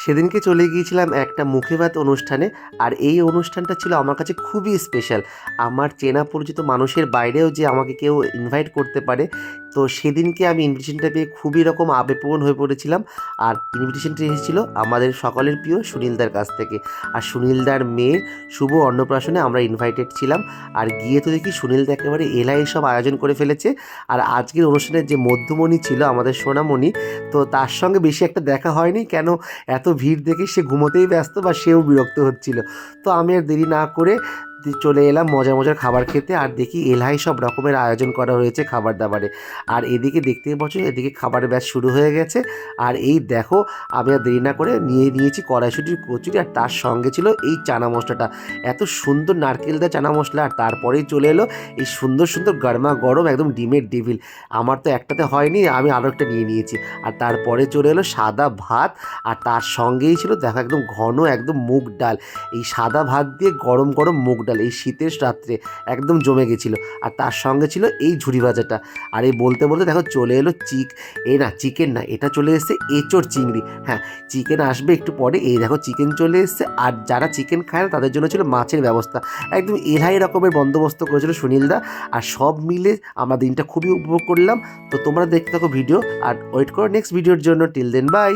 সেদিনকে চলে গিয়েছিলাম একটা মুখে ভাত অনুষ্ঠানে। আর এই অনুষ্ঠানটা ছিল আমার কাছে খুবই স্পেশাল। আমার চেনা পরিচিত মানুষের বাইরেও যে আমাকে কেউ ইনভাইট করতে পারে, তো সেদিনকে আমি ইনভিটেশনটা পেয়ে খুবই রকম আবেগপ্রবণ হয়ে পড়েছিলাম। আর ইনভিটেশনটি এসেছিলো আমাদের সকলের প্রিয় সুনীলদার কাছ থেকে। আর সুনীলদার মেয়ের শুভ অন্নপ্রাশনে আমরা ইনভাইটেড ছিলাম। আর গিয়ে তো দেখি সুনীলদা একেবারে এলাই সব আয়োজন করে ফেলেছে। আর আজকের অনুষ্ঠানের যে মধ্যমণি ছিল আমাদের সোনামণি, তো তার সঙ্গে বেশি একটা দেখা হয়নি, কেন এত ভিড় দেখে সে ঘুমোতেই ব্যস্ত বা সেও বিরক্ত হচ্ছিল। তো আমি আর দেরি না করে চলে এলাম মজার মজার খাবার খেতে। আর দেখি এলাহি সব রকমের আয়োজন করা হয়েছে খাবার দাবারে। আর এদিকে দেখতেই পাচ্ছ, এদিকে খাবারের ব্যাচ শুরু হয়ে গেছে। আর এই দেখো, আমি আর দেরি না করে নিয়েছি কড়াইশুঁটির কচুরি, আর তার সঙ্গে ছিল এই চানা মশলাটা। এত সুন্দর নারকেল দেওয়া চানা মশলা। আর তারপরেই চলে এলো এই সুন্দর সুন্দর গরমা গরম একদম ডিমের ডেভিল। আমার তো একটাতে হয়নি, আমি আরও একটা নিয়েছি। আর তারপরে চলে এলো সাদা ভাত। আর তার সঙ্গেই ছিল দেখো একদম ঘন একদম মুগ ডাল। এই সাদা ভাত দিয়ে গরম গরম মুগ ডাল এই শীতের রাত্রে একদম জমে গেছিলো। আর তার সঙ্গে ছিল এই ঝুরি ভাজাটা। আর এই বলতে বলতে দেখো চলে এলো চিকেন না, এটা চলে এসেছে এঁচোড় চিংড়ি। হ্যাঁ, চিকেন আসবে একটু পরে। এই দেখো চিকেন চলে এসেছে। আর যারা চিকেন খায় না তাদের জন্য ছিল মাছের ব্যবস্থা। একদম এলাই রকমের বন্দোবস্ত করেছিল সুনীলদা। আর সব মিলে আমরা দিনটা খুবই উপভোগ করলাম। তো তোমরা দেখতে থাকো ভিডিও আর ওয়েট করো নেক্সট ভিডিওর জন্য। Till then by.